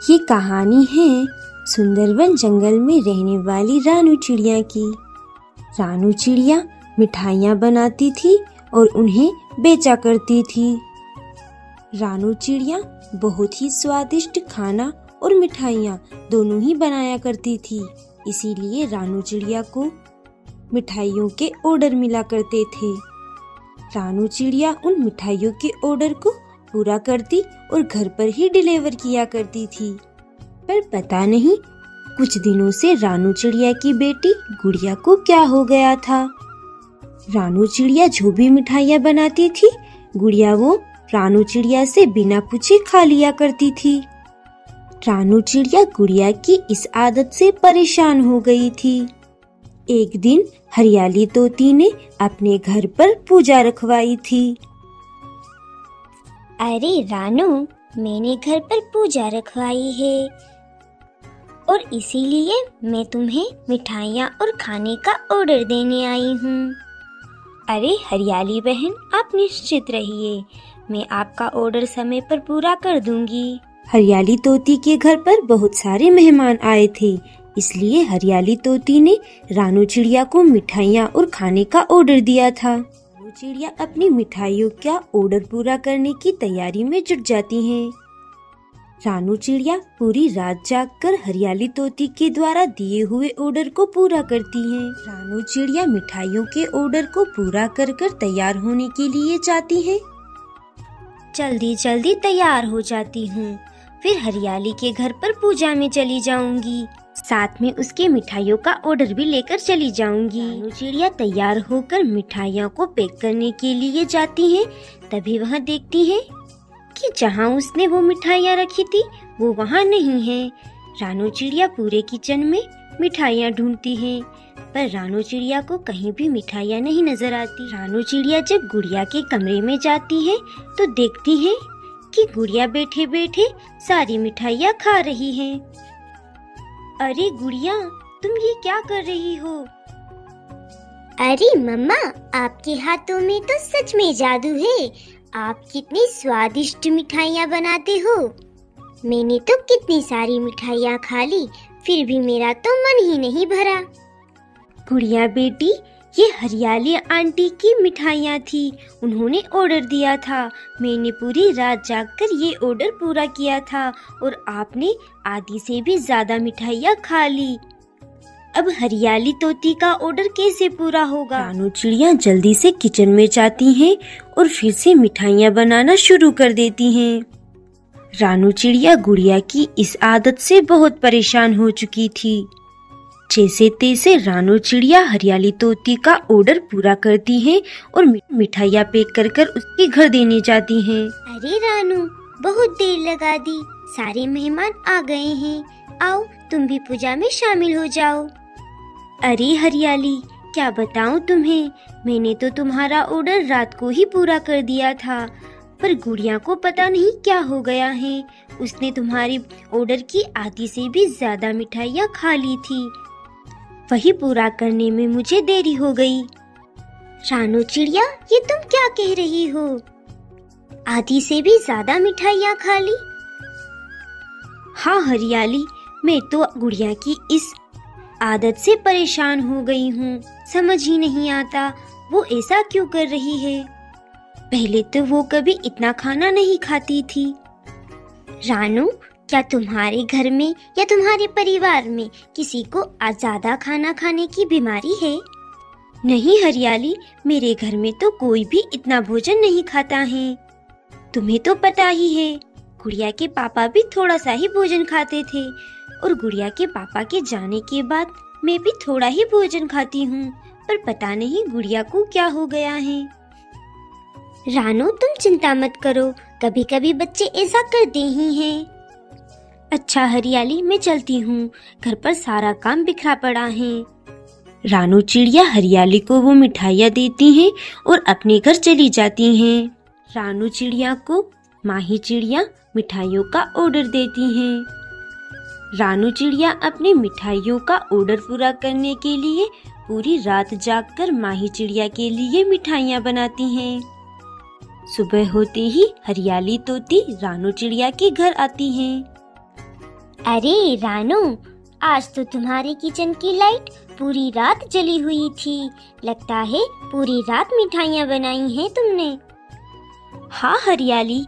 ये कहानी है सुंदरबन जंगल में रहने वाली रानू चिड़िया की। रानू चिड़िया मिठाइयाँ बनाती थी और उन्हें बेचा करती थी। रानू चिड़िया बहुत ही स्वादिष्ट खाना और मिठाइयाँ दोनों ही बनाया करती थी, इसीलिए रानू चिड़िया को मिठाइयों के ऑर्डर मिला करते थे। रानू चिड़िया उन मिठाइयों के ऑर्डर को पूरा करती और घर पर ही डिलीवर किया करती थी। पर पता नहीं कुछ दिनों से रानू चिड़िया की बेटी गुड़िया को क्या हो गया था। रानू चिड़िया जो भी मिठाइयाँ बनाती थी, गुड़िया वो रानू चिड़िया से बिना पूछे खा लिया करती थी। रानू चिड़िया गुड़िया की इस आदत से परेशान हो गई थी। एक दिन हरियाली तोती ने अपने घर पर पूजा रखवाई थी। अरे रानू, मैंने घर पर पूजा रखवाई है और इसीलिए मैं तुम्हें मिठाइयाँ और खाने का ऑर्डर देने आई हूँ। अरे हरियाली बहन, आप निश्चित रहिए, मैं आपका ऑर्डर समय पर पूरा कर दूंगी। हरियाली तोती के घर पर बहुत सारे मेहमान आए थे, इसलिए हरियाली तोती ने रानू चिड़िया को मिठाइयाँ और खाने का ऑर्डर दिया था। रानू चिड़िया अपनी मिठाइयों का ऑर्डर पूरा करने की तैयारी में जुट जाती हैं। रानू चिड़िया पूरी रात जागकर हरियाली तोती के द्वारा दिए हुए ऑर्डर को पूरा करती हैं। रानू चिड़िया मिठाइयों के ऑर्डर को पूरा कर तैयार होने के लिए जाती हैं। जल्दी जल्दी तैयार हो जाती हूँ, फिर हरियाली के घर पर पूजा में चली जाऊंगी, साथ में उसके मिठाइयों का ऑर्डर भी लेकर चली जाऊंगी। रानू चिड़िया तैयार होकर मिठाइयों को पैक करने के लिए जाती है। तभी वह देखती है कि जहाँ उसने वो मिठाइयाँ रखी थी वो वहाँ नहीं है। रानू चिड़िया पूरे किचन में मिठाइयाँ ढूंढती है, पर रानू चिड़िया को कहीं भी मिठाइयाँ नहीं नजर आती। रानू चिड़िया जब गुड़िया के कमरे में जाती है तो देखती है कि गुड़िया बैठे बैठे सारी मिठाइयाँ खा रही है। अरे गुड़िया, तुम ये क्या कर रही हो? अरे मम्मा, आपके हाथों में तो सच में जादू है। आप कितनी स्वादिष्ट मिठाइयाँ बनाते हो। मैंने तो कितनी सारी मिठाइयाँ खा ली, फिर भी मेरा तो मन ही नहीं भरा। गुड़िया बेटी, ये हरियाली आंटी की मिठाइयाँ थी, उन्होंने ऑर्डर दिया था। मैंने पूरी रात जागकर ये ऑर्डर पूरा किया था और आपने आधी से भी ज्यादा मिठाइयाँ खा ली। अब हरियाली तोती का ऑर्डर कैसे पूरा होगा? रानू चिड़िया जल्दी से किचन में जाती हैं और फिर से मिठाइयाँ बनाना शुरू कर देती हैं। रानू चिड़िया गुड़िया की इस आदत से बहुत परेशान हो चुकी थी। जैसे तैसे रानू चिड़िया हरियाली तोती का ऑर्डर पूरा करती है और मिठाइयाँ पैक कर उसके घर देने जाती हैं। अरे रानू, बहुत देर लगा दी, सारे मेहमान आ गए हैं, आओ तुम भी पूजा में शामिल हो जाओ। अरे हरियाली, क्या बताऊं तुम्हें, मैंने तो तुम्हारा ऑर्डर रात को ही पूरा कर दिया था, पर गुड़िया को पता नहीं क्या हो गया है। उसने तुम्हारी ऑर्डर की आधी से भी ज्यादा मिठाइयाँ खा ली थी, वही पूरा करने में मुझे देरी हो गई। रानू चिड़िया, ये तुम क्या कह रही हो? आधी से भी ज्यादा मिठाइयाँ खा ली? हाँ हरियाली, मैं तो गुड़िया की इस आदत से परेशान हो गई हूँ। समझ ही नहीं आता वो ऐसा क्यों कर रही है। पहले तो वो कभी इतना खाना नहीं खाती थी। रानू, क्या तुम्हारे घर में या तुम्हारे परिवार में किसी को ज्यादा खाना खाने की बीमारी है? नहीं हरियाली, मेरे घर में तो कोई भी इतना भोजन नहीं खाता है। तुम्हें तो पता ही है, गुड़िया के पापा भी थोड़ा सा ही भोजन खाते थे और गुड़िया के पापा के जाने के बाद मैं भी थोड़ा ही भोजन खाती हूँ, पर पता नहीं गुड़िया को क्या हो गया है। रानू, तुम चिंता मत करो, कभी कभी बच्चे ऐसा करते ही हैं। अच्छा हरियाली, मैं चलती हूँ, घर पर सारा काम बिखरा पड़ा है। रानू चिड़िया हरियाली को वो मिठाइयाँ देती हैं और अपने घर चली जाती हैं। रानू चिड़िया को माही चिड़िया मिठाइयों का ऑर्डर देती हैं। रानू चिड़िया अपनी मिठाइयों का ऑर्डर पूरा करने के लिए पूरी रात जागकर माही चिड़िया के लिए मिठाइयाँ बनाती हैं। सुबह होते ही हरियाली तोती रानू चिड़िया के घर आती हैं। अरे रानू, आज तो तुम्हारे किचन की लाइट पूरी रात जली हुई थी। लगता है पूरी रात मिठाइयाँ बनाई हैं तुमने। हाँ हरियाली,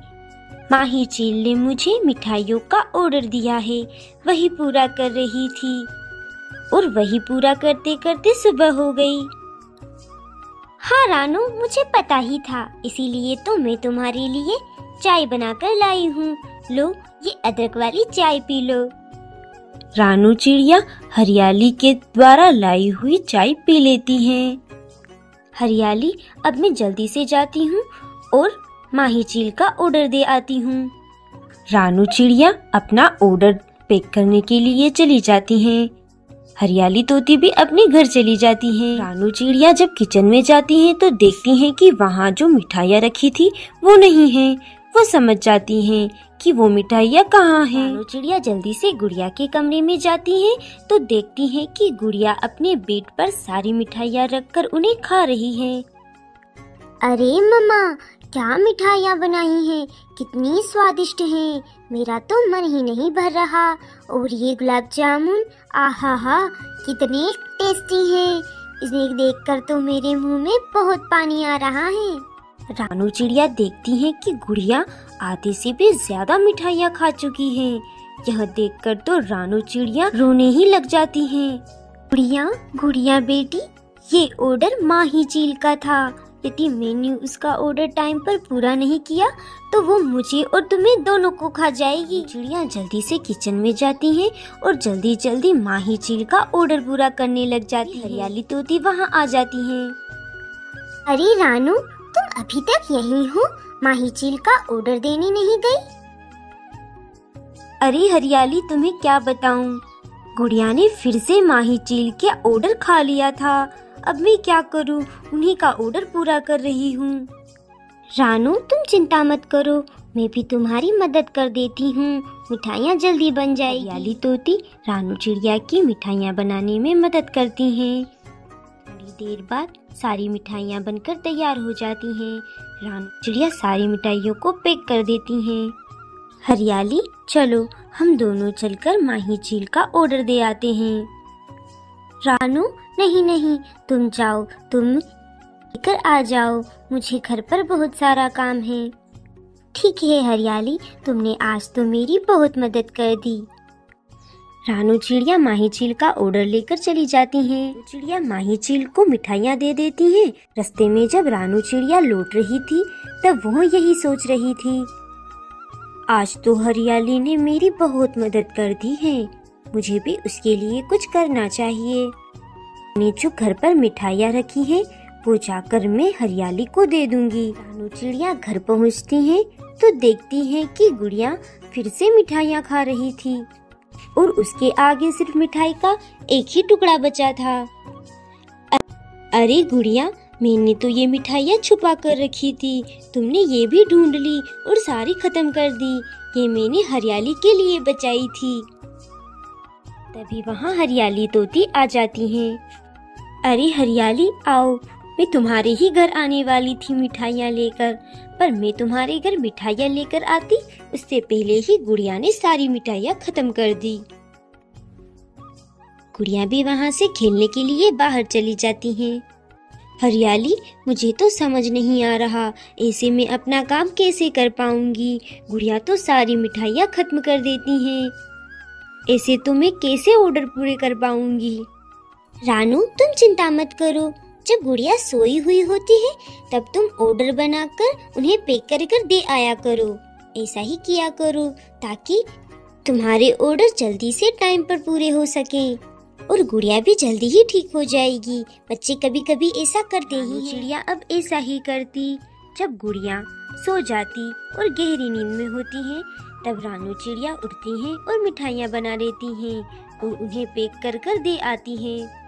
माही चील ने मुझे मिठाइयों का ऑर्डर दिया है, वही पूरा कर रही थी और वही पूरा करते करते सुबह हो गई। हाँ रानू, मुझे पता ही था, इसीलिए तो मैं तुम्हारे लिए चाय बनाकर लाई हूँ। लो, ये अदरक वाली चाय पी लो। रानू चिड़िया हरियाली के द्वारा लाई हुई चाय पी लेती हैं। हरियाली, अब मैं जल्दी से जाती हूँ और माही चील का ऑर्डर दे आती हूँ। रानू चिड़िया अपना ऑर्डर पैक करने के लिए चली जाती हैं। हरियाली तोती भी अपने घर चली जाती हैं। रानू चिड़िया जब किचन में जाती हैं तो देखती हैं कि वहाँ जो मिठाइयाँ रखी थी वो नहीं है। वो समझ जाती हैं कि वो मिठाइयाँ कहाँ हैं। रानू चिड़िया जल्दी से गुड़िया के कमरे में जाती हैं तो देखती हैं कि गुड़िया अपने बेड पर सारी मिठाइयाँ रखकर उन्हें खा रही है। अरे मम्मा, क्या मिठाइयाँ बनाई हैं, कितनी स्वादिष्ट हैं। मेरा तो मन ही नहीं भर रहा। और ये गुलाब जामुन, आहा हा, कितने टेस्टी हैं। इन्हें देखकर तो मेरे मुंह में बहुत पानी आ रहा है। रानू चिड़िया देखती है कि गुड़िया आधे से भी ज्यादा मिठाइयाँ खा चुकी है। यह देखकर तो रानू चिड़िया रोने ही लग जाती है। गुड़िया, गुड़िया बेटी, ये ऑर्डर माही चील का था। यदि मैंने उसका ऑर्डर टाइम पर पूरा नहीं किया तो वो मुझे और तुम्हें दोनों को खा जाएगी। चिड़िया जल्दी से किचन में जाती हैं और जल्दी जल्दी माही चील का ऑर्डर पूरा करने लग जाती है। हरियाली तोती वहाँ आ जाती है। अरे रानू, तुम अभी तक यहीं हो, माही चील का ऑर्डर देने नहीं गई? अरे हरियाली, तुम्हें क्या बताऊं, गुड़िया ने फिर से माही चील के ऑर्डर खा लिया था। अब मैं क्या करूं, उन्हीं का ऑर्डर पूरा कर रही हूं। रानू, तुम चिंता मत करो, मैं भी तुम्हारी मदद कर देती हूँ। मिठाइयाँ जल्दी बन जाएगी। हरियाली तोती रानू चिड़िया की मिठाइयाँ बनाने में मदद करती हैं। थोड़ी देर बाद सारी मिठाइयाँ बनकर तैयार हो जाती हैं। रानू चिड़िया सारी मिठाइयों को पैक कर देती हैं। हरियाली, चलो हम दोनों चलकर माही चील का ऑर्डर दे आते हैं। रानू, नहीं नहीं, तुम जाओ, तुम लेकर आ जाओ, मुझे घर पर बहुत सारा काम है। ठीक है हरियाली, तुमने आज तो मेरी बहुत मदद कर दी। रानू चिड़िया माही चील का ऑर्डर लेकर चली जाती हैं। चिड़िया माही चील को मिठाइयाँ दे देती हैं। रास्ते में जब रानू चिड़िया लौट रही थी तब वह यही सोच रही थी, आज तो हरियाली ने मेरी बहुत मदद कर दी है, मुझे भी उसके लिए कुछ करना चाहिए। मैंने जो घर पर मिठाइयाँ रखी है वो जाकर मैं हरियाली को दे दूंगी। रानू चिड़िया घर पहुँचती हैं तो देखती हैं कि गुड़िया फिर से मिठाइयाँ खा रही थी और उसके आगे सिर्फ मिठाई का एक ही टुकड़ा बचा था। अरे गुड़िया, मैंने तो ये मिठाइयाँ छुपा कर रखी थी, तुमने ये भी ढूंढ ली और सारी खत्म कर दी। ये मैंने हरियाली के लिए बचाई थी। तभी वहाँ हरियाली तोती आ जाती हैं। अरे हरियाली, आओ, मैं तुम्हारे ही घर आने वाली थी मिठाइयाँ लेकर, पर मैं तुम्हारे घर मिठाइयाँ लेकर आती उससे पहले ही गुड़िया ने सारी मिठाइयाँ खत्म कर दी। गुड़िया भी वहाँ से खेलने के लिए बाहर चली जाती हैं। हरियाली, मुझे तो समझ नहीं आ रहा, ऐसे में अपना काम कैसे कर पाऊंगी। गुड़िया तो सारी मिठाइयाँ खत्म कर देती हैं, ऐसे तो मैं कैसे ऑर्डर पूरे कर पाऊंगी। रानू, तुम चिंता मत करो, जब गुड़िया सोई हुई होती है तब तुम ऑर्डर बनाकर उन्हें पैक कर दे आया करो। ऐसा ही किया करो ताकि तुम्हारे ऑर्डर जल्दी से टाइम पर पूरे हो सके और गुड़िया भी जल्दी ही ठीक हो जाएगी। बच्चे कभी कभी ऐसा करते ही हैं। चिड़िया अब ऐसा ही करती। जब गुड़िया सो जाती और गहरी नींद में होती है तब रानू चिड़िया उठती हैं और मिठाइयाँ बना लेती हैं और उन्हें पैक कर दे आती हैं।